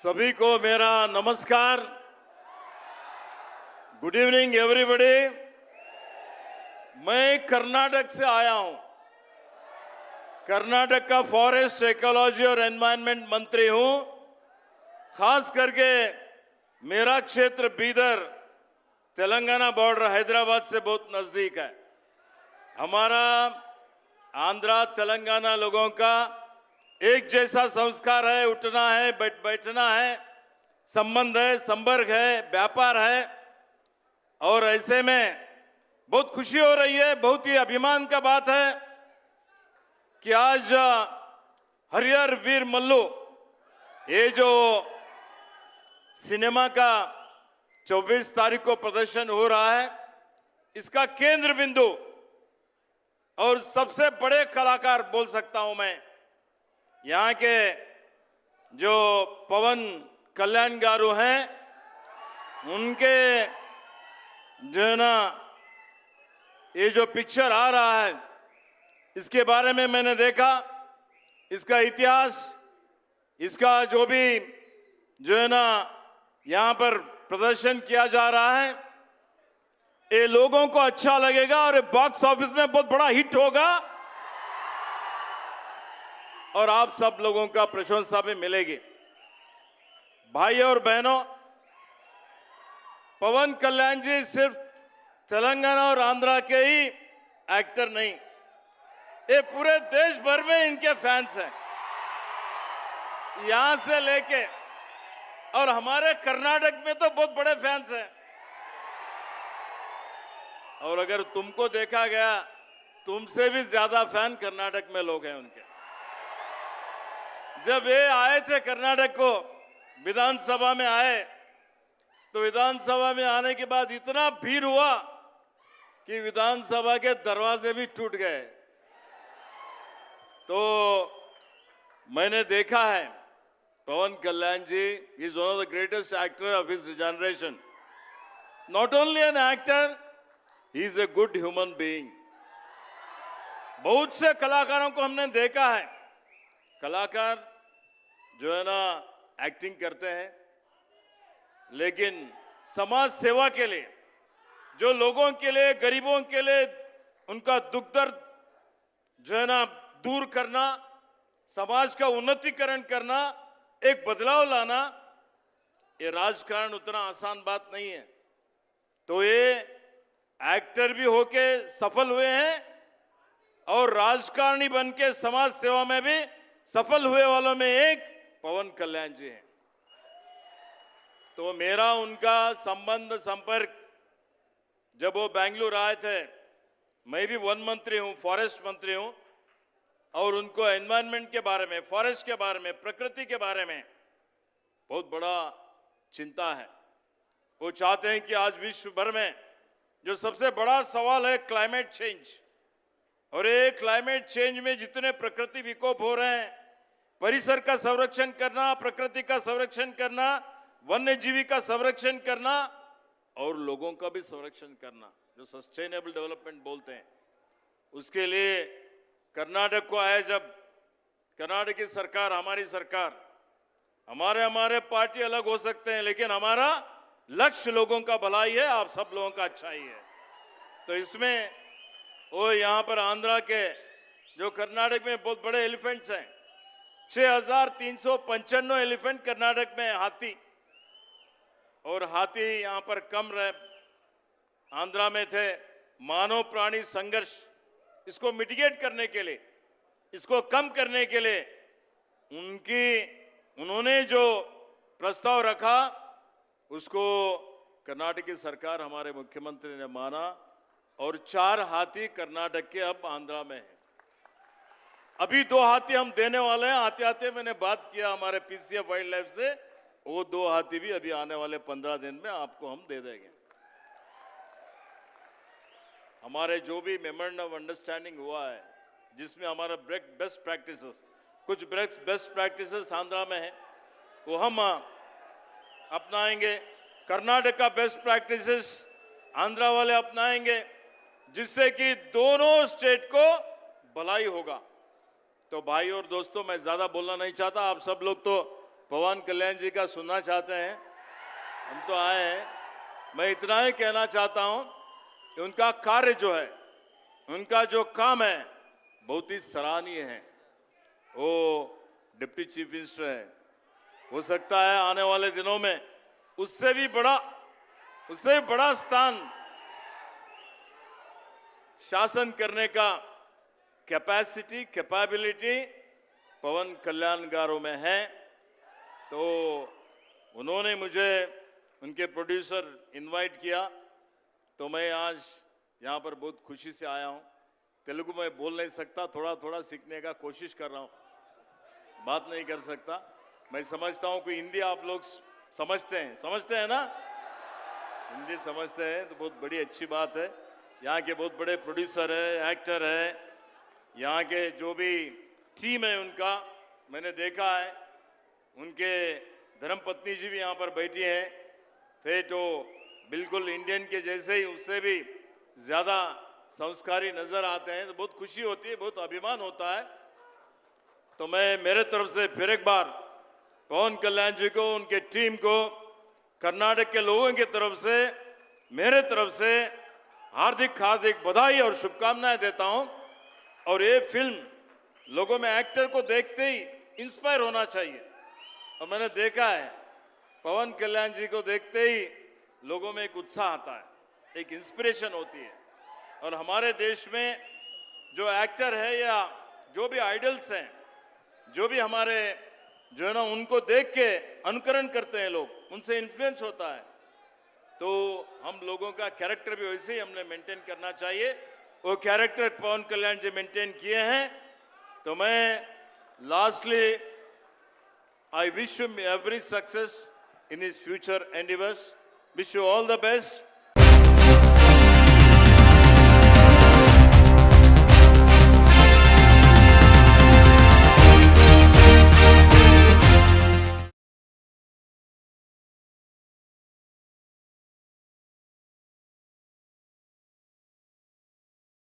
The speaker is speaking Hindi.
सभी को मेरा नमस्कार। Good evening everybody. मैं कर्नाटक से आया हूं। कर्नाटक का फॉरेस्ट, इकोलॉजी और एनवायरनमेंट मंत्री हूं। खास करके मेरा क्षेत्र बीदर, तेलंगाना बॉर्डर हैदराबाद से बहुत नजदीक है। हमारा आंध्रा तेलंगाना लोगों का एक जैसा संस्कार है, उठना है, बैठना है, संबंध है, संपर्क है, व्यापार है। और ऐसे में बहुत खुशी हो रही है, बहुत ही अभिमान का बात है कि आज हरिहर वीर मल्लू, ये जो सिनेमा का 24 तारीख को प्रदर्शन हो रहा है, इसका केंद्र बिंदु और सबसे बड़े कलाकार बोल सकता हूं मैं, यहाँ के जो पवन कल्याण गारू हैं, उनके जो है ना ये जो पिक्चर आ रहा है, इसके बारे में मैंने देखा, इसका इतिहास, इसका जो भी जो है ना यहाँ पर प्रदर्शन किया जा रहा है, ये लोगों को अच्छा लगेगा और बॉक्स ऑफिस में बहुत बड़ा हिट होगा और आप सब लोगों का प्रशंसा भी मिलेगी। भाई और बहनों, पवन कल्याण जी सिर्फ तेलंगाना और आंध्रा के ही एक्टर नहीं, ये पूरे देश भर में इनके फैंस हैं, यहां से लेके, और हमारे कर्नाटक में तो बहुत बड़े फैंस हैं। और अगर तुमको देखा गया, तुमसे भी ज्यादा फैन कर्नाटक में लोग हैं उनके। जब ये आए थे कर्नाटक को, विधानसभा में आए, तो विधानसभा में आने के बाद इतना भीड़ हुआ कि विधानसभा के दरवाजे भी टूट गए। तो मैंने देखा है Pawan Kalyan ji is one of the greatest actor of his generation. Not only an actor, he is a good human being. बहुत से कलाकारों को हमने देखा है, कलाकार जो है ना एक्टिंग करते हैं, लेकिन समाज सेवा के लिए, जो लोगों के लिए, गरीबों के लिए उनका दुख दर्द जो है ना दूर करना, समाज का उन्नतीकरण करना, एक बदलाव लाना, ये राजकारण उतना आसान बात नहीं है। तो ये एक्टर भी होके सफल हुए हैं और राजकारणी बन के समाज सेवा में भी सफल हुए वालों में एक पवन कल्याण जी हैं। तो मेरा उनका संबंध, संपर्क, जब वो बेंगलुरु आए थे, मैं भी वन मंत्री हूं, फॉरेस्ट मंत्री हूं, और उनको एनवायरनमेंट के बारे में, फॉरेस्ट के बारे में, प्रकृति के बारे में बहुत बड़ा चिंता है। वो चाहते हैं कि आज विश्व भर में जो सबसे बड़ा सवाल है क्लाइमेट चेंज, और ये क्लाइमेट चेंज में जितने प्रकृति विकोप हो रहे हैं, परिसर का संरक्षण करना, प्रकृति का संरक्षण करना, वन्य जीवी का संरक्षण करना और लोगों का भी संरक्षण करना, जो सस्टेनेबल डेवलपमेंट बोलते हैं, उसके लिए कर्नाटक को आए। जब कर्नाटक की सरकार, हमारी सरकार, हमारे पार्टी अलग हो सकते हैं, लेकिन हमारा लक्ष्य लोगों का भलाई है, आप सब लोगों का अच्छाई है। तो इसमें वो यहाँ पर आंध्रा के जो कर्नाटक में बहुत बड़े एलिफेंट्स हैं, 6395 एलिफेंट कर्नाटक में हाथी, और हाथी यहाँ पर कम रहे, आंध्रा में थे। मानव प्राणी संघर्ष, इसको मिटिगेट करने के लिए, इसको कम करने के लिए उन्होंने जो प्रस्ताव रखा, उसको कर्नाटक की सरकार, हमारे मुख्यमंत्री ने माना, और 4 हाथी कर्नाटक के अब आंध्रा में है। अभी 2 हाथी हम देने वाले हैं। आते आते मैंने बात किया हमारे पीसीएफ वाइल्ड लाइफ से, वो 2 हाथी भी अभी आने वाले 15 दिन में आपको हम दे देंगे। हमारे जो भी मेमोरेंडम ऑफ अंडरस्टैंडिंग हुआ है, जिसमें हमारा बेस्ट प्रैक्टिसेस, कुछ बेस्ट प्रैक्टिसेस आंध्रा में है, वो हम अपनाएंगे। कर्नाटक का बेस्ट प्रैक्टिसेस आंध्रा वाले अपनाएंगे, जिससे कि दोनों स्टेट को भलाई होगा। तो भाई और दोस्तों, मैं ज्यादा बोलना नहीं चाहता, आप सब लोग तो पवन कल्याण जी का सुनना चाहते हैं। हम तो आए हैं। मैं इतना ही कहना चाहता हूं कि उनका कार्य जो है, उनका जो काम है, बहुत ही सराहनीय है। वो डिप्टी चीफ मिनिस्टर है, हो सकता है आने वाले दिनों में उससे भी बड़ा स्थान शासन करने का कैपेबिलिटी पवन कल्याण गारों में है। तो उन्होंने मुझे उनके प्रोड्यूसर इनवाइट किया, तो मैं आज यहाँ पर बहुत खुशी से आया हूँ। तेलुगु में बोल नहीं सकता, थोड़ा थोड़ा सीखने का कोशिश कर रहा हूँ, बात नहीं कर सकता। मैं समझता हूँ कि हिंदी आप लोग समझते हैं ना, हिंदी समझते हैं तो बहुत बड़ी अच्छी बात है। यहाँ के बहुत बड़े प्रोड्यूसर है, एक्टर है, यहाँ के जो भी टीम है उनका मैंने देखा है। उनके धर्मपत्नी जी भी यहाँ पर बैठी हैं, थे तो बिल्कुल इंडियन के जैसे ही, उससे भी ज़्यादा संस्कारी नज़र आते हैं। तो बहुत खुशी होती है, बहुत अभिमान होता है। तो मैं मेरे तरफ से फिर एक बार पवन कल्याण जी को, उनके टीम को, कर्नाटक के लोगों की तरफ से, मेरे तरफ से हार्दिक हार्दिक बधाई और शुभकामनाएं देता हूं। और ये फिल्म लोगों में एक्टर को देखते ही इंस्पायर होना चाहिए। और मैंने देखा है पवन कल्याण जी को देखते ही लोगों में एक उत्साह आता है, एक इंस्पिरेशन होती है। और हमारे देश में जो एक्टर है या जो भी आइडल्स हैं, जो भी हमारे जो है ना, उनको देख के अनुकरण करते हैं लोग, उनसे इन्फ्लुएंस होता है। तो हम लोगों का कैरेक्टर भी वैसे ही हमने मेंटेन करना चाहिए। वो कैरेक्टर पवन कल्याण जी मेंटेन किए हैं। तो मैं lastly I wish you every success in his future endeavors. Wish you all the best.